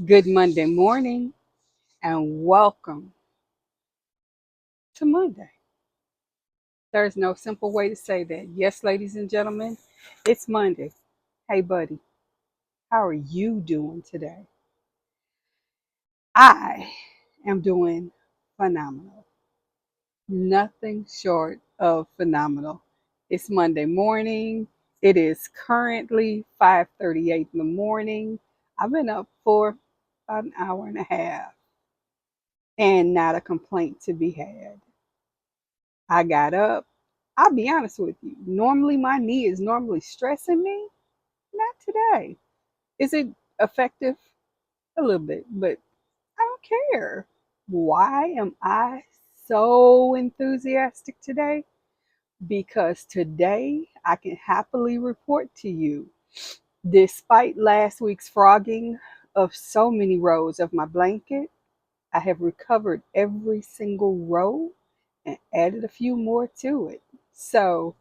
Good Monday morning and welcome to Monday. There's no simple way to say that. Yes, ladies and gentlemen, it's Monday. Hey, buddy, how are you doing today? I am doing phenomenal. Nothing short of phenomenal. It's Monday morning. It is currently 5:38 in the morning. I've been up for about an hour and a half and not a complaint to be had. I got up. I'll be honest with you. Normally, my knee is normally stressing me. Not today. Is it effective? A little bit, but I don't care. Why am I so enthusiastic today? Because today I can happily report to you, despite last week's frogging of so many rows of my blanket, I have recovered every single row and added a few more to it. So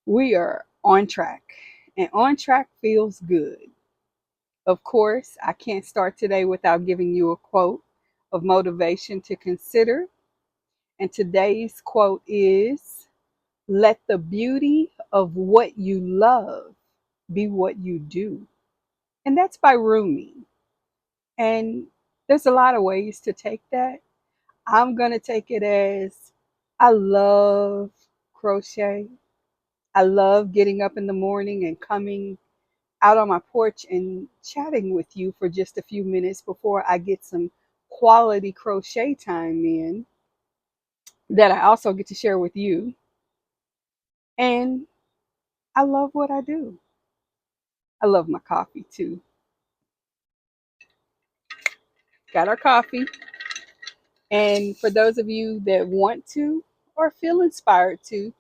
we are on track, and on track feels good. Of course, I can't start today without giving you a quote of motivation to consider. And today's quote is, let the beauty of what you love be what you do. And that's by Rumi. And there's a lot of ways to take that. I'm going to take it as I love crochet. I love getting up in the morning and coming out on my porch and chatting with you for just a few minutes before I get some quality crochet time in that I also get to share with you. And I love what I do. I love my coffee too. Got our coffee. And for those of you that want to or feel inspired to,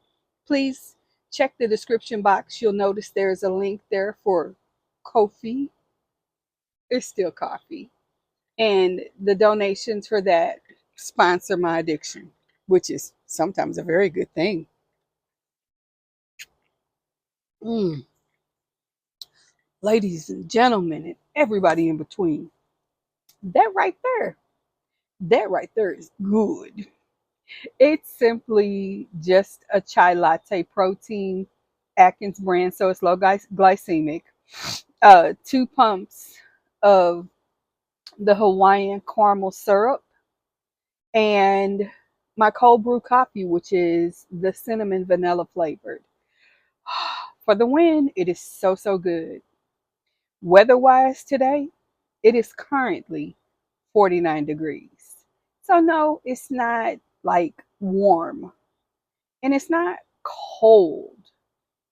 please check the description box. You'll notice there's a link there for Ko-fi. It's still coffee. And the donations for that sponsor my addiction, which is sometimes a very good thing. Mm, ladies and gentlemen, and everybody in between, that right there, that right there is good. It's simply just a chai latte protein, Atkins brand, so it's low glycemic. 2 pumps of the Hawaiian caramel syrup, and my cold brew coffee, which is the cinnamon vanilla flavored. For the win, it is so, so good. Weather wise today, it is currently 49 degrees. So, no, it's not like warm and it's not cold.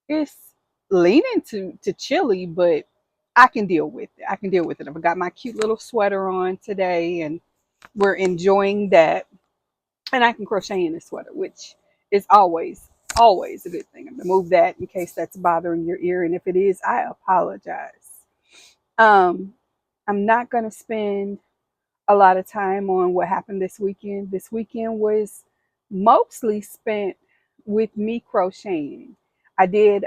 It's leaning to chilly, but I can deal with it. I can deal with it. I've got my cute little sweater on today and we're enjoying that. And I can crochet in a sweater, which is always a good thing. I'm gonna move that in case that's bothering your ear, and if it is, I apologize. Um, I'm not gonna spend a lot of time on what happened this weekend. This weekend was mostly spent with me crocheting. I did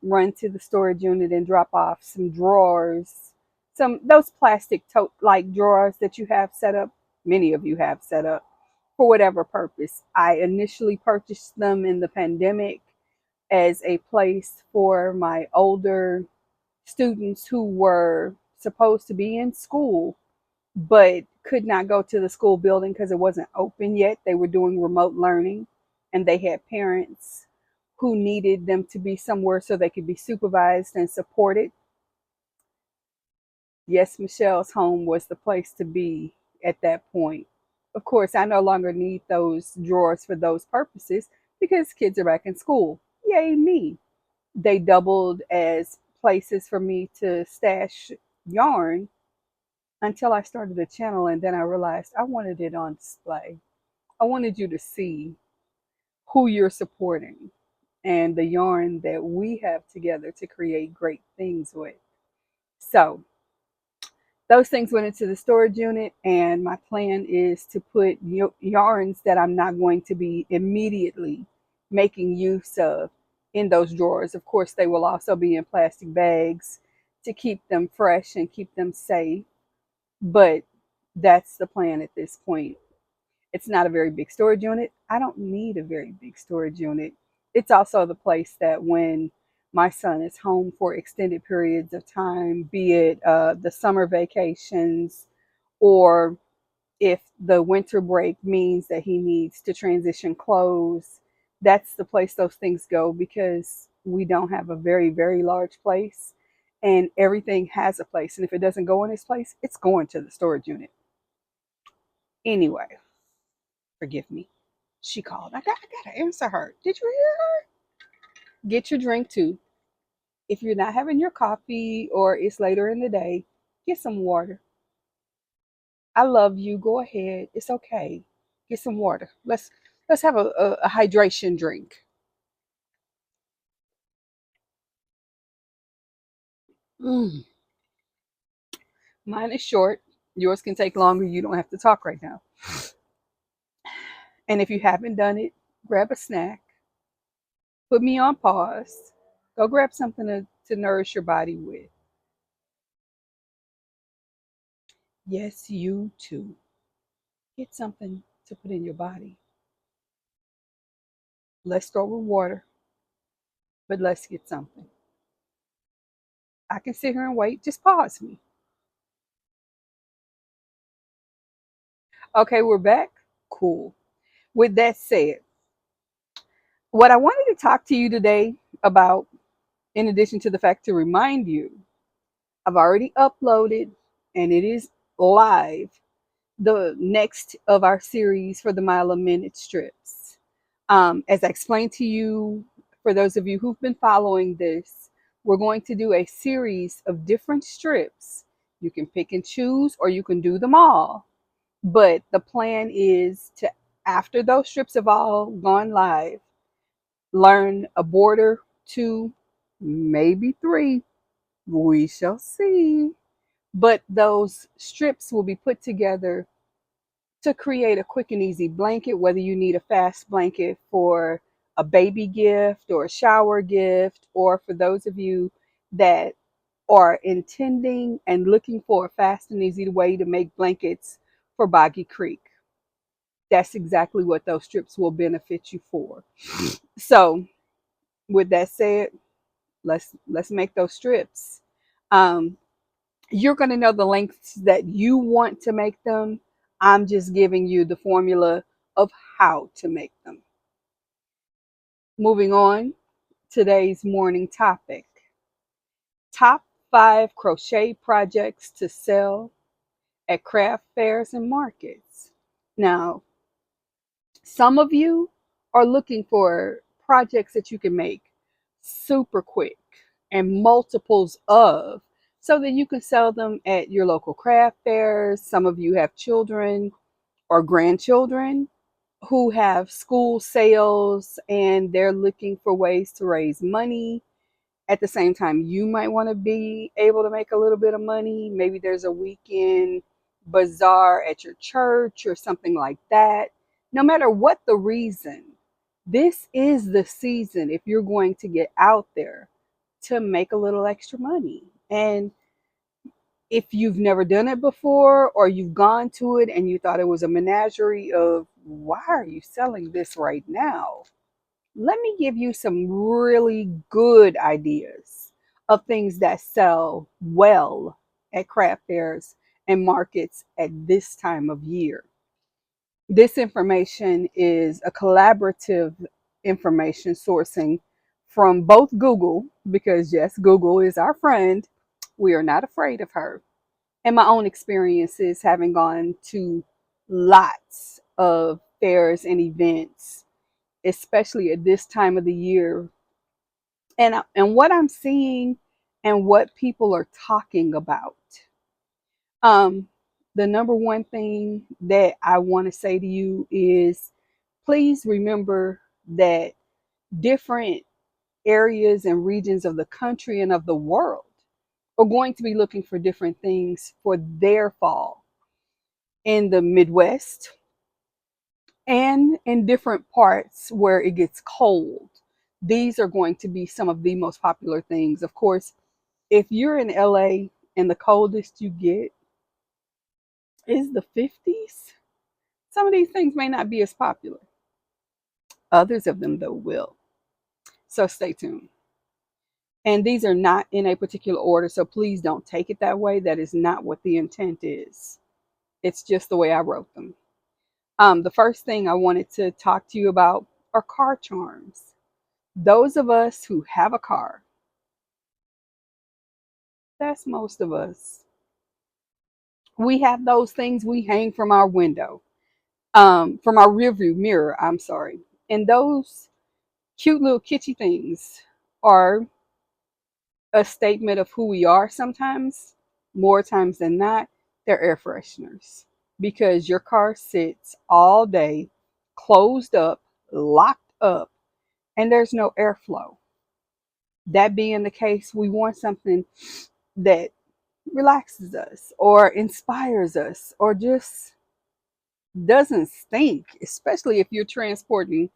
run to the storage unit and drop off some drawers, some those plastic tote like drawers that you have set up. Many of you have set up for whatever purpose. I initially purchased them in the pandemic as a place for my older students who were supposed to be in school but could not go to the school building because it wasn't open yet. They were doing remote learning and they had parents who needed them to be somewhere so they could be supervised and supported. Yes, Michelle's home was the place to be at that point. Of course, I no longer need those drawers for those purposes because kids are back in school. Yay, me. They doubled as places for me to stash yarn until I started a channel and then I realized I wanted it on display. I wanted you to see who you're supporting and the yarn that we have together to create great things with. So, those things went into the storage unit, and my plan is to put yarns that I'm not going to be immediately making use of in those drawers. Of course, they will also be in plastic bags to keep them fresh and keep them safe. But that's the plan at this point. It's not a very big storage unit. I don't need a very big storage unit. It's also the place that when my son is home for extended periods of time, be it the summer vacations, or if the winter break means that he needs to transition clothes, that's the place those things go, because we don't have a very, very large place, and everything has a place. And if it doesn't go in its place, it's going to the storage unit. Anyway, forgive me. She called. I gotta answer her. Did you hear her? Get your drink too. If you're not having your coffee or it's later in the day, get some water. I love you. Go ahead. It's okay. Get some water. Let's have a hydration drink. Mm. Mine is short. Yours can take longer. You don't have to talk right now. And if you haven't done it, grab a snack. Put me on pause. Go grab something to nourish your body with. Yes, you too. Get something to put in your body. Let's start with water, but let's get something. I can sit here and wait. Just pause me. Okay, we're back. Cool. With that said, what I wanted to talk to you today about, in addition to the fact to remind you, I've already uploaded and it is live, the next of our series for the Mile a Minute strips. As I explained to you, for those of you who've been following this, we're going to do a series of different strips. You can pick and choose, or you can do them all. But the plan is to, after those strips have all gone live, learn a border, two, maybe three. We shall see. But those strips will be put together to create a quick and easy blanket, whether you need a fast blanket for a baby gift or a shower gift, or for those of you that are intending and looking for a fast and easy way to make blankets for Boggy Creek. That's exactly what those strips will benefit you for. So, with that said, let's make those strips. Um, you're going to know the lengths that you want to make them. I'm just giving you the formula of how to make them. Moving on, today's morning topic: top 5 crochet projects to sell at craft fairs and markets. Now, some of you are looking for projects that you can make super quick and multiples of, so that you can sell them at your local craft fairs. Some of you have children or grandchildren who have school sales and they're looking for ways to raise money. At the same time, you might want to be able to make a little bit of money. Maybe there's a weekend bazaar at your church or something like that. No matter what the reason, this is the season, if you're going to get out there, to make a little extra money. And if you've never done it before, or you've gone to it and you thought it was a menagerie of, why are you selling this right now? Let me give you some really good ideas of things that sell well at craft fairs and markets at this time of year. This information is a collaborative information sourcing from both Google, because yes, Google is our friend. We are not afraid of her. And my own experiences, having gone to lots of fairs and events, especially at this time of the year, and what I'm seeing and what people are talking about. Um, the number one thing that I want to say to you is, please remember that different areas and regions of the country and of the world are going to be looking for different things for their fall. In the Midwest and in different parts where it gets cold, these are going to be some of the most popular things. Of course, if you're in LA and the coldest you get is the 50s. Some of these things may not be as popular. Others of them, though, will. So stay tuned. And these are not in a particular order, so please don't take it that way. That is not what the intent is. It's just the way I wrote them. The first thing I wanted to talk to you about are car charms. Those of us who have a car, that's most of us. We have those things we hang from our window, from our rearview mirror, I'm sorry. And those cute little kitschy things are a statement of who we are sometimes. More times than not, they're air fresheners because your car sits all day closed up, locked up, and there's no airflow. That being the case, we want something that relaxes us or inspires us or just doesn't stink, especially if you're transporting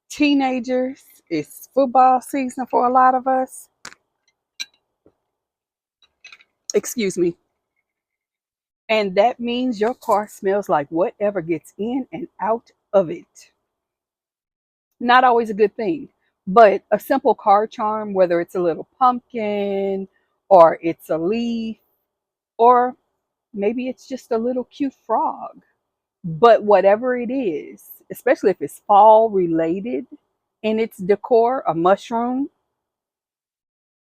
teenagers. It's football season for a lot of us. Excuse me. And that means your car smells like whatever gets in and out of it. Not always a good thing, but a simple car charm, whether it's a little pumpkin or it's a leaf or maybe it's just a little cute frog. But whatever it is, especially if it's fall related in its decor, a mushroom,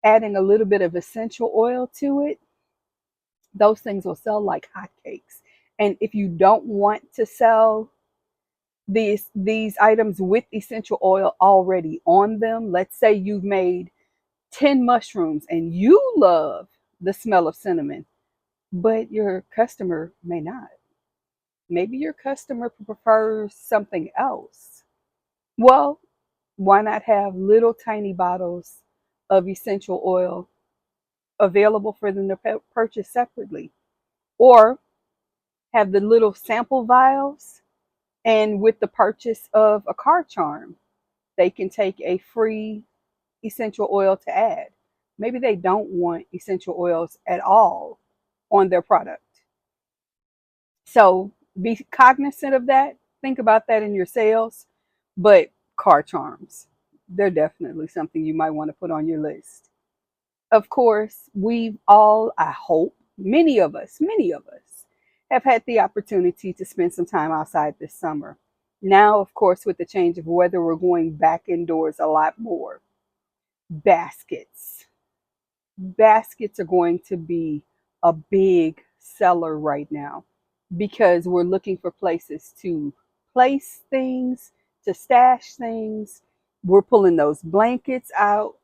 adding a little bit of essential oil to it, those things will sell like hotcakes. And if you don't want to sell these items with essential oil already on them, let's say you've made 10 mushrooms and you love the smell of cinnamon, but your customer may not. Maybe your customer prefers something else. Well, why not have little tiny bottles of essential oil available for them to purchase separately? Or have the little sample vials, and with the purchase of a car charm, they can take a free essential oil to add. Maybe they don't want essential oils at all on their product. So be cognizant of that. Think about that in your sales. But car charms, they're definitely something you might want to put on your list. Of course, we've all, I hope, many of us have had the opportunity to spend some time outside this summer. Now, of course, with the change of weather, we're going back indoors a lot more. Baskets. Baskets are going to be a big seller right now because we're looking for places to place things, to stash things. We're pulling those blankets out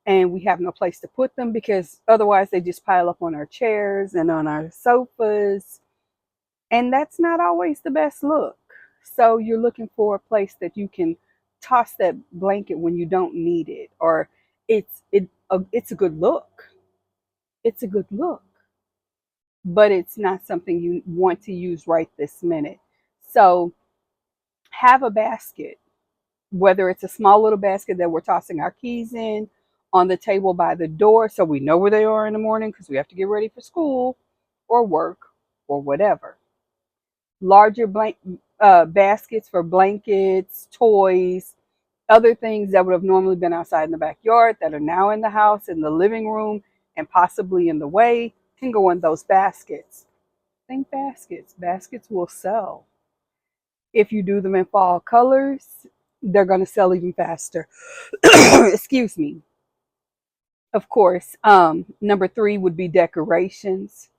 and we have no place to put them because otherwise they just pile up on our chairs and on our sofas. And that's not always the best look. So you're looking for a place that you can toss that blanket when you don't need it, or it's a good look. It's a good look, but it's not something you want to use right this minute. So have a basket, whether it's a small little basket that we're tossing our keys in on the table by the door so we know where they are in the morning because we have to get ready for school or work or whatever. Larger baskets for blankets, toys, other things that would have normally been outside in the backyard that are now in the house, in the living room, and possibly in the way can go in those baskets. Think baskets. Baskets will sell. If you do them in fall colors, they're going to sell even faster. Excuse me. Of course, number three would be decorations.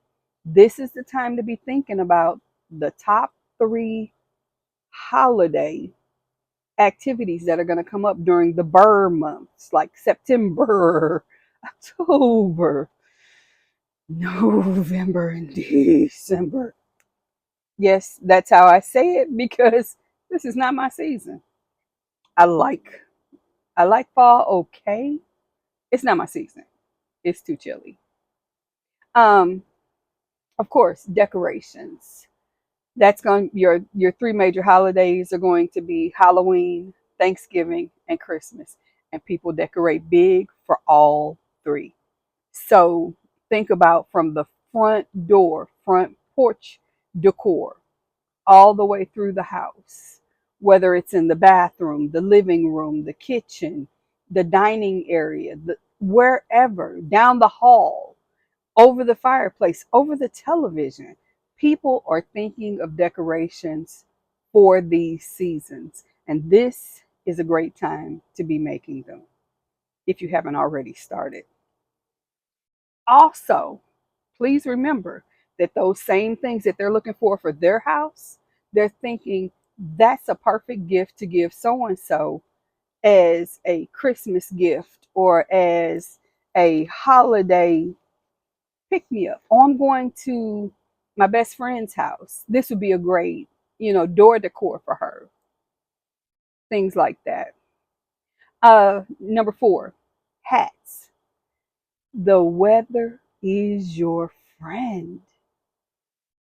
This is the time to be thinking about the top three holiday activities that are going to come up during the burr months, like September, October, November, and December. Yes, that's how I say it because this is not my season. I like I like fall, okay. It's not my season. It's too chilly. Um, of course, decorations. That's going your three major holidays are going to be Halloween, Thanksgiving, and Christmas. And people decorate big for all three. So think about from the front door, front porch decor all the way through the house, whether it's in the bathroom, the living room, the kitchen, the dining area, wherever, down the hall, over the fireplace, over the television. People are thinking of decorations for these seasons, and this is a great time to be making them if you haven't already started. Also, please remember that those same things that they're looking for their house, they're thinking that's a perfect gift to give so and so as a Christmas gift or as a holiday pick me up. Oh, I'm going to my best friend's house. This would be a great, door decor for her. Things like that. Number 4, hats. The weather is your friend.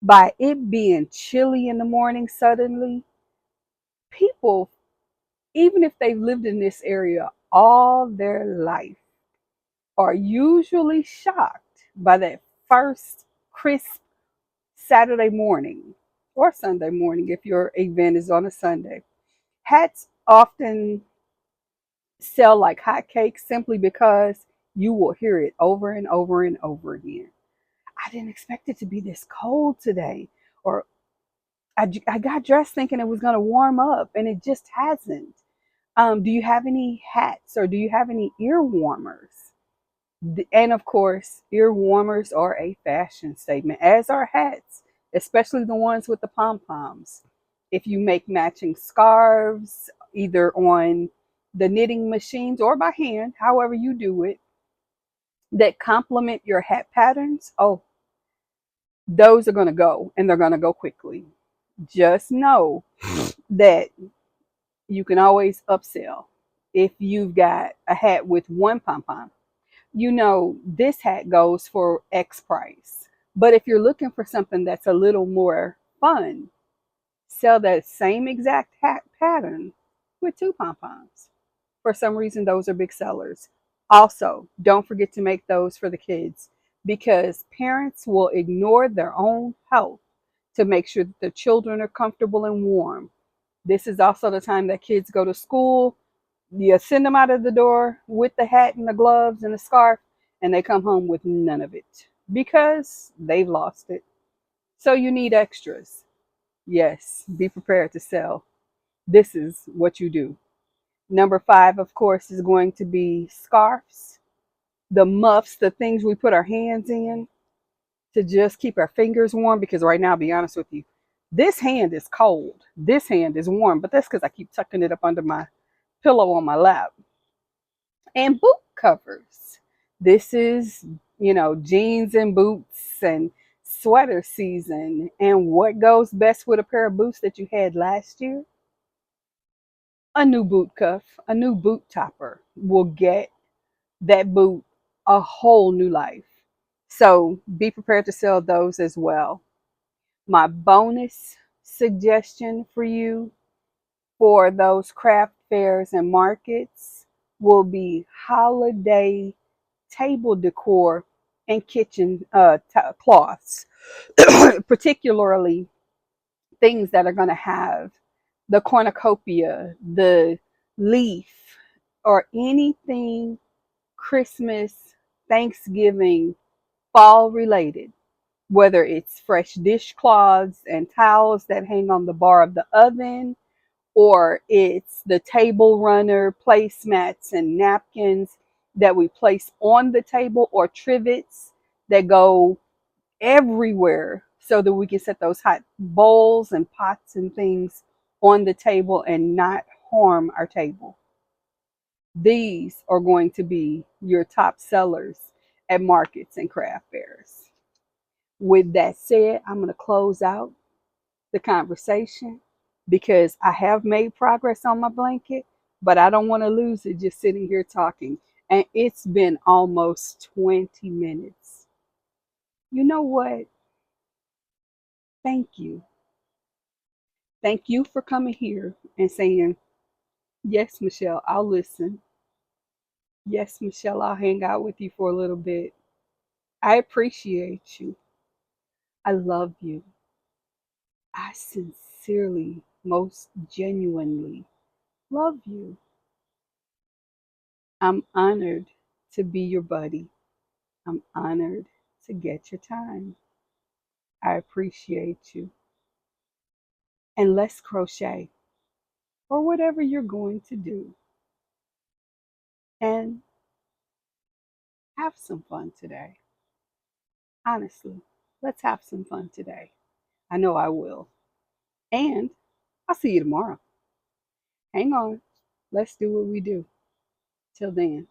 By it being chilly in the morning suddenly, people, even if they've lived in this area all their life, are usually shocked by that first crisp Saturday morning or Sunday morning if your event is on a Sunday. Hats often sell like hotcakes simply because you will hear it over and over and over again. I didn't expect it to be this cold today. Or I got dressed thinking it was going to warm up and it just hasn't. Do you have any hats or do you have any ear warmers? And of course, ear warmers are a fashion statement, as are hats, especially the ones with the pom poms. If you make matching scarves, either on the knitting machines or by hand, however you do it, that complement your hat patterns, oh, those are going to go and they're going to go quickly. Just know that you can always upsell. If you've got a hat with one pom pom, this hat goes for X price. But if you're looking for something that's a little more fun, sell that same exact hat pattern with two pom poms. For some reason, those are big sellers. Also, don't forget to make those for the kids because parents will ignore their own health to make sure that their children are comfortable and warm. This is also the time that kids go to school. You send them out of the door with the hat and the gloves and the scarf, and they come home with none of it because they've lost it. So you need extras. Yes, be prepared to sell. This is what you do. Number 5, of course, is going to be scarves, the muffs, the things we put our hands in to just keep our fingers warm. Because right now, I'll be honest with you, this hand is cold. This hand is warm, but that's because I keep tucking it up under my pillow on my lap. And boot covers. This is, jeans and boots and sweater season. And what goes best with a pair of boots that you had last year? A new boot cuff, a new boot topper will get that boot a whole new life. So be prepared to sell those as well. My bonus suggestion for you for those craft fairs and markets will be holiday table decor and kitchen cloths, particularly things that are going to have the cornucopia, the leaf, or anything Christmas, Thanksgiving, fall related, whether it's fresh dishcloths and towels that hang on the bar of the oven, or it's the table runner placemats and napkins that we place on the table, or trivets that go everywhere so that we can set those hot bowls and pots and things on the table and not harm our table. These are going to be your top sellers at markets and craft fairs. With that said, I'm going to close out the conversation because I have made progress on my blanket, but I don't want to lose it just sitting here talking. And it's been almost 20 minutes. You know what? Thank you. Thank you for coming here and saying, yes, Michelle, I'll listen. Yes, Michelle, I'll hang out with you for a little bit. I appreciate you. I love you. I sincerely, most genuinely love you. I'm honored to be your buddy. I'm honored to get your time. I appreciate you. And let's crochet or whatever you're going to do and have some fun today. Honestly, let's have some fun today. I know I will. And I'll see you tomorrow. Hang on. Let's do what we do. Till then.